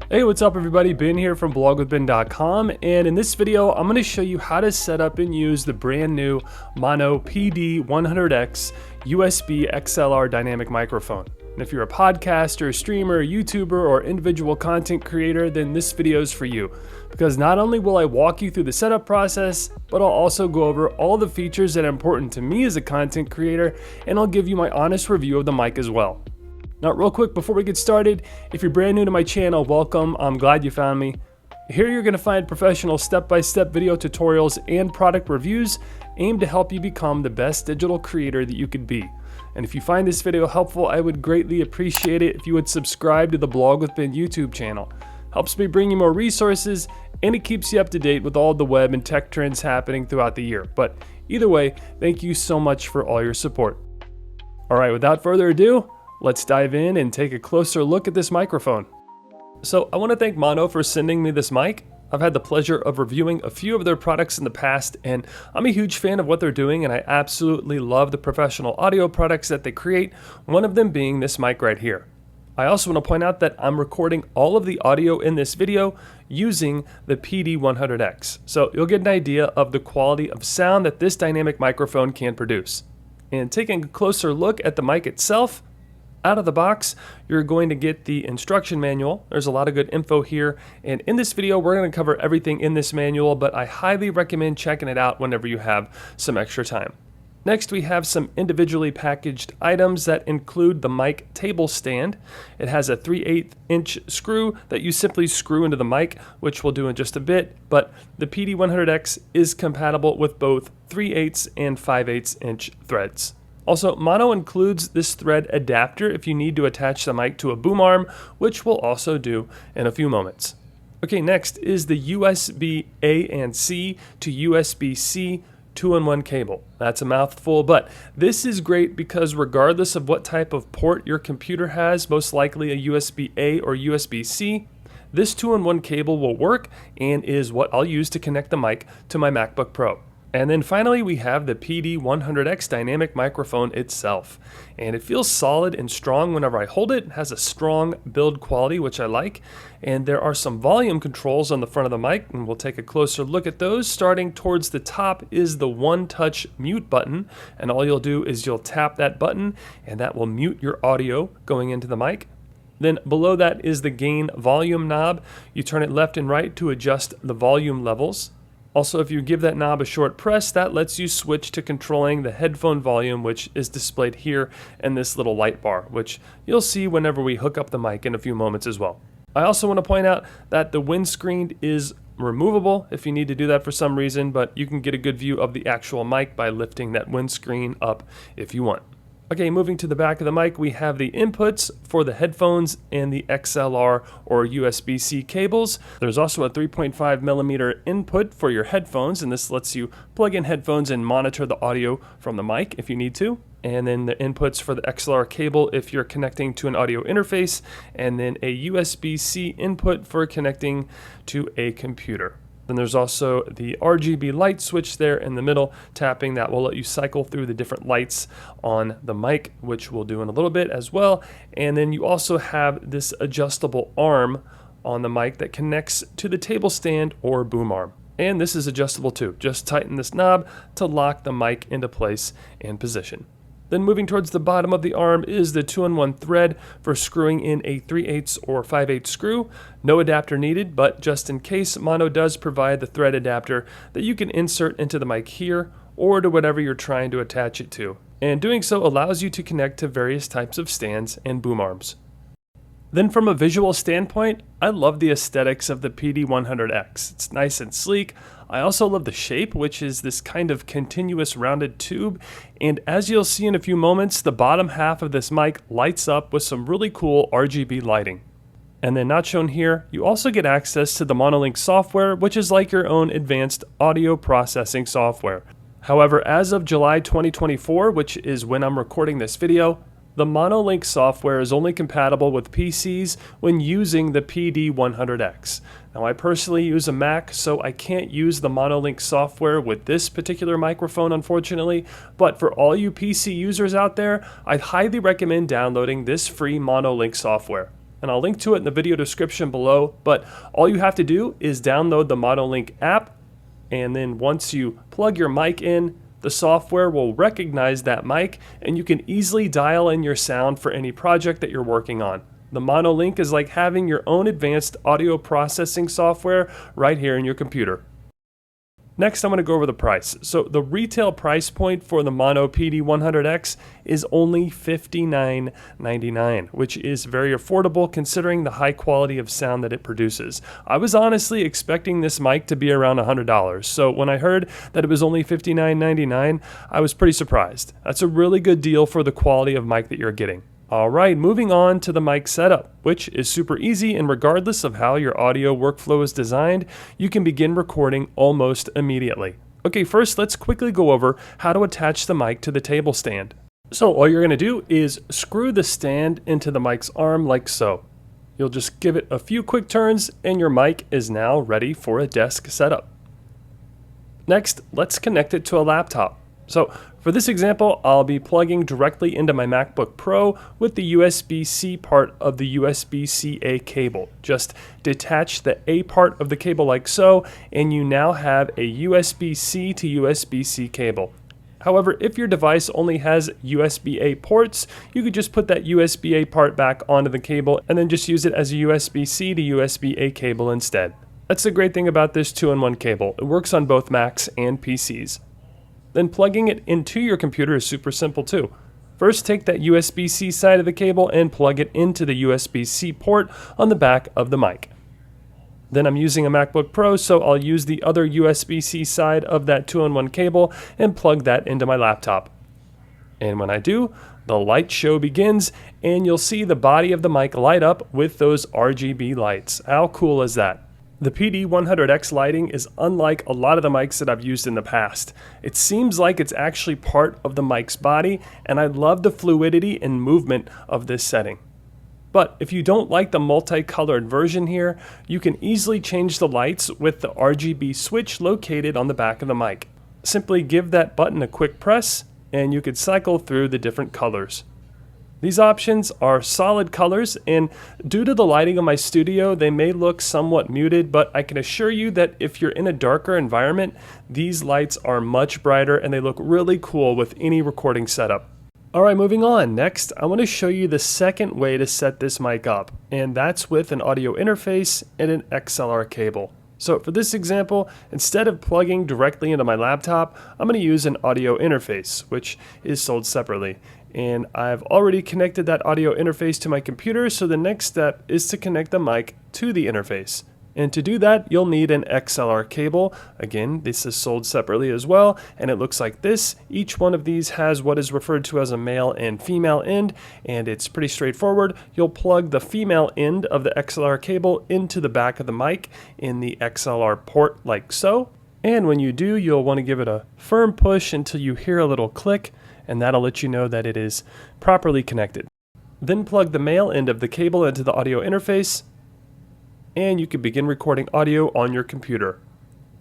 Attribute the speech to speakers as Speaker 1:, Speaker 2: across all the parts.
Speaker 1: Hey, what's up everybody? Ben here from blogwithben.com, and in this video I'm going to show you how to set up and use the brand new Maono PD100X USB XLR Dynamic Microphone. And if you're a podcaster, streamer, YouTuber, or individual content creator, then this video is for you. Because not only will I walk you through the setup process, but I'll also go over all the features that are important to me as a content creator, and I'll give you my honest review of the mic as well. Now, real quick before we get started, if you're brand new to my channel, welcome. I'm glad you found me. Here you're going to find professional step-by-step video tutorials and product reviews aimed to help you become the best digital creator that you could be. And if you find this video helpful, I would greatly appreciate it if you would subscribe to the Blog with Ben YouTube channel. Helps me bring you more resources, and it keeps you up to date with all the web and tech trends happening throughout the year. But either way, thank you so much for all your support. All right, without further ado, let's dive in and take a closer look at this microphone. So I want to thank Maono for sending me this mic. I've had the pleasure of reviewing a few of their products in the past, and I'm a huge fan of what they're doing, and I absolutely love the professional audio products that they create, one of them being this mic right here. I also want to point out that I'm recording all of the audio in this video using the PD100X, so you'll get an idea of the quality of sound that this dynamic microphone can produce. And taking a closer look at the mic itself, out of the box, you're going to get the instruction manual. There's a lot of good info here, and in this video we're going to cover everything in this manual, but I highly recommend checking it out whenever you have some extra time. Next, we have some individually packaged items that include the mic table stand. It has a 3/8 inch screw that you simply screw into the mic, which we'll do in just a bit, but the PD100X is compatible with both 3/8 and 5/8 inch threads. Also, Maono includes this thread adapter if you need to attach the mic to a boom arm, which we'll also do in a few moments. Okay, next is the USB A and C to USB-C 2-in-1 cable. That's a mouthful, but this is great because regardless of what type of port your computer has, most likely a USB-A or USB-C, this 2-in-1 cable will work and is what I'll use to connect the mic to my MacBook Pro. And then finally, we have the PD100X Dynamic Microphone itself. And it feels solid and strong whenever I hold it. It has a strong build quality, which I like. And there are some volume controls on the front of the mic, and we'll take a closer look at those. Starting towards the top is the one-touch mute button. And all you'll do is you'll tap that button, and that will mute your audio going into the mic. Then below that is the gain volume knob. You turn it left and right to adjust the volume levels. Also, if you give that knob a short press, that lets you switch to controlling the headphone volume, which is displayed here in this little light bar, which you'll see whenever we hook up the mic in a few moments as well. I also want to point out that the windscreen is removable if you need to do that for some reason, but you can get a good view of the actual mic by lifting that windscreen up if you want. Okay, moving to the back of the mic, we have the inputs for the headphones and the XLR or USB-C cables. There's also a 3.5mm input for your headphones, and this lets you plug in headphones and monitor the audio from the mic if you need to. And then the inputs for the XLR cable if you're connecting to an audio interface, and then a USB-C input for connecting to a computer. Then there's also the RGB light switch there in the middle. Tapping that will let you cycle through the different lights on the mic, which we'll do in a little bit as well. And then you also have this adjustable arm on the mic that connects to the table stand or boom arm. And this is adjustable too. Just tighten this knob to lock the mic into place and position. Then moving towards the bottom of the arm is the 2-in-1 thread for screwing in a 3/8 or 5/8 screw. No adapter needed, but just in case, Maono does provide the thread adapter that you can insert into the mic here or to whatever you're trying to attach it to. And doing so allows you to connect to various types of stands and boom arms. Then from a visual standpoint, I love the aesthetics of the PD100X. It's nice and sleek. I also love the shape, which is this kind of continuous rounded tube. And as you'll see in a few moments, the bottom half of this mic lights up with some really cool RGB lighting. And then not shown here, you also get access to the MonoLink software, which is like your own advanced audio processing software. However, as of July 2024, which is when I'm recording this video, the MonoLink software is only compatible with PCs when using the PD100X. Now, I personally use a Mac, so I can't use the MonoLink software with this particular microphone, unfortunately, but for all you PC users out there, I highly recommend downloading this free MonoLink software. and I'll link to it in the video description below, but all you have to do is download the MonoLink app, and then once you plug your mic in, the software will recognize that mic and you can easily dial in your sound for any project that you're working on. The MonoLink is like having your own advanced audio processing software right here in your computer. Next, I'm going to go over the price. So the retail price point for the Maono PD100X is only $59.99, which is very affordable considering the high quality of sound that it produces. I was honestly expecting this mic to be around $100, so when I heard that it was only $59.99, I was pretty surprised. That's a really good deal for the quality of mic that you're getting. Alright, moving on to the mic setup, which is super easy, and regardless of how your audio workflow is designed, you can begin recording almost immediately. Okay, first let's quickly go over how to attach the mic to the table stand. So all you're going to do is screw the stand into the mic's arm like so. You'll just give it a few quick turns and your mic is now ready for a desk setup. Next, let's connect it to a laptop. So for this example, I'll be plugging directly into my MacBook Pro with the USB-C part of the USB-C-A cable. Just detach the A part of the cable like so, and you now have a USB-C to USB-C cable. However, if your device only has USB-A ports, you could just put that USB-A part back onto the cable and then just use it as a USB-C to USB-A cable instead. That's the great thing about this 2-in-1 cable. It works on both Macs and PCs. Then plugging it into your computer is super simple too. First, take that USB-C side of the cable and plug it into the USB-C port on the back of the mic. Then I'm using a MacBook Pro, so I'll use the other USB-C side of that 2-in-1 cable and plug that into my laptop. And when I do, the light show begins and you'll see the body of the mic light up with those RGB lights. How cool is that? The PD100X lighting is unlike a lot of the mics that I've used in the past. It seems like it's actually part of the mic's body, and I love the fluidity and movement of this setting. But if you don't like the multicolored version here, you can easily change the lights with the RGB switch located on the back of the mic. Simply give that button a quick press, and you could cycle through the different colors. These options are solid colors, and due to the lighting of my studio, they may look somewhat muted, but I can assure you that if you're in a darker environment, these lights are much brighter and they look really cool with any recording setup. Alright, moving on. Next, I want to show you the second way to set this mic up, and that's with an audio interface and an XLR cable. So for this example, instead of plugging directly into my laptop, I'm going to use an audio interface, which is sold separately. And I've already connected that audio interface to my computer, so the next step is to connect the mic to the interface. And to do that, you'll need an XLR cable. Again, this is sold separately as well, and it looks like this. Each one of these has what is referred to as a male and female end, and it's pretty straightforward. You'll plug the female end of the XLR cable into the back of the mic in the XLR port like so. And when you do, you'll want to give it a firm push until you hear a little click, and that'll let you know that it is properly connected. Then plug the male end of the cable into the audio interface, and you can begin recording audio on your computer.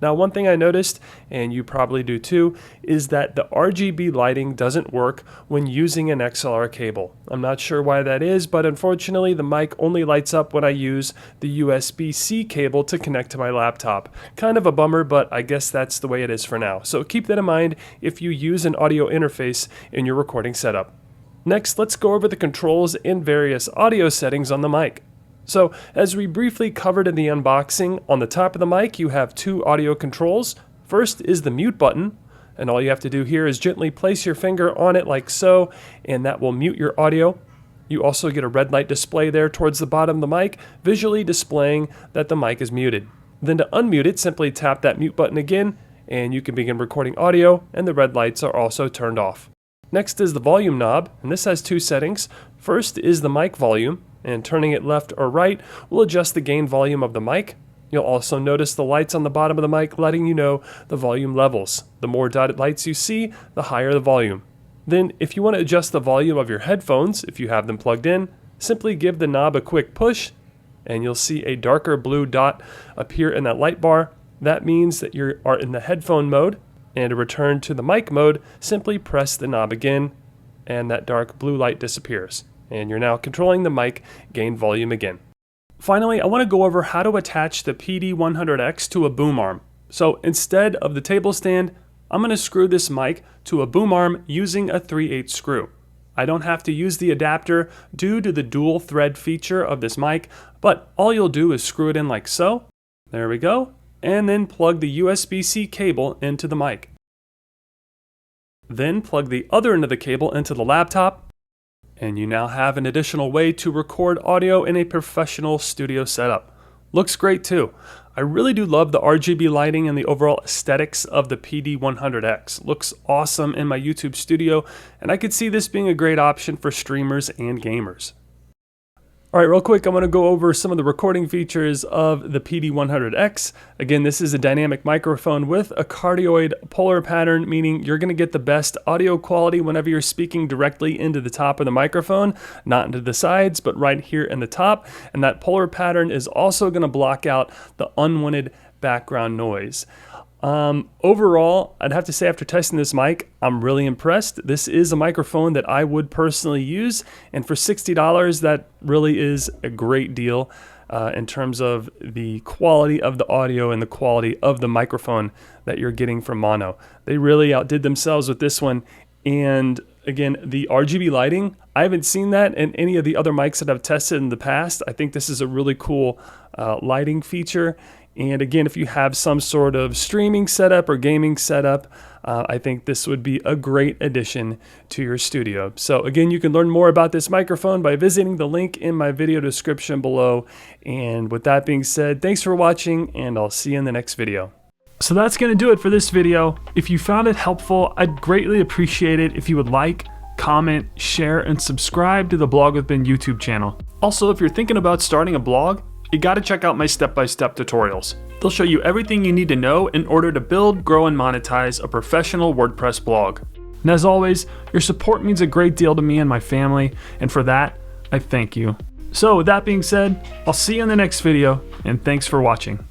Speaker 1: Now, one thing I noticed, and you probably do too, is that the RGB lighting doesn't work when using an XLR cable. I'm not sure why that is, but unfortunately the mic only lights up when I use the USB-C cable to connect to my laptop. Kind of a bummer, but I guess that's the way it is for now. So keep that in mind if you use an audio interface in your recording setup. Next, let's go over the controls and various audio settings on the mic. So, as we briefly covered in the unboxing, on the top of the mic you have two audio controls. First is the mute button, and all you have to do here is gently place your finger on it like so, and that will mute your audio. You also get a red light display there towards the bottom of the mic, visually displaying that the mic is muted. Then to unmute it, simply tap that mute button again, and you can begin recording audio, and the red lights are also turned off. Next is the volume knob, and this has two settings. First is the mic volume, and turning it left or right will adjust the gain volume of the mic. You'll also notice the lights on the bottom of the mic letting you know the volume levels. The more dotted lights you see, the higher the volume. Then, if you want to adjust the volume of your headphones, if you have them plugged in, simply give the knob a quick push, and you'll see a darker blue dot appear in that light bar. That means that you are in the headphone mode, and to return to the mic mode, simply press the knob again, and that dark blue light disappears. And you're now controlling the mic gain volume again. Finally, I want to go over how to attach the PD100X to a boom arm. So instead of the table stand, I'm going to screw this mic to a boom arm using a 3/8 screw. I don't have to use the adapter due to the dual thread feature of this mic, but all you'll do is screw it in like so. There we go. And then plug the USB-C cable into the mic. Then plug the other end of the cable into the laptop, and you now have an additional way to record audio in a professional studio setup. Looks great too. I really do love the RGB lighting and the overall aesthetics of the PD100X. Looks awesome in my YouTube studio, and I could see this being a great option for streamers and gamers. All right, real quick, I'm going to go over some of the recording features of the PD100X. Again, this is a dynamic microphone with a cardioid polar pattern, meaning you're going to get the best audio quality whenever you're speaking directly into the top of the microphone, not into the sides, but right here in the top. And that polar pattern is also going to block out the unwanted background noise. Overall, I'd have to say after testing this mic, I'm really impressed. This is a microphone that I would personally use, and for $60, that really is a great deal in terms of the quality of the audio and the quality of the microphone that you're getting from Maono. They really outdid themselves with this one, and again, the RGB lighting, I haven't seen that in any of the other mics that I've tested in the past. I think this is a really cool lighting feature. And again, if you have some sort of streaming setup or gaming setup, I think this would be a great addition to your studio. So again, you can learn more about this microphone by visiting the link in my video description below. And with that being said, thanks for watching, and I'll see you in the next video. So that's going to do it for this video. If you found it helpful, I'd greatly appreciate it if you would like, comment, share, and subscribe to the Blog with Ben YouTube channel. Also, if you're thinking about starting a blog, you gotta check out my step-by-step tutorials. They'll show you everything you need to know in order to build, grow, and monetize a professional WordPress blog. And as always, your support means a great deal to me and my family, and for that, I thank you. So with that being said, I'll see you in the next video, and thanks for watching.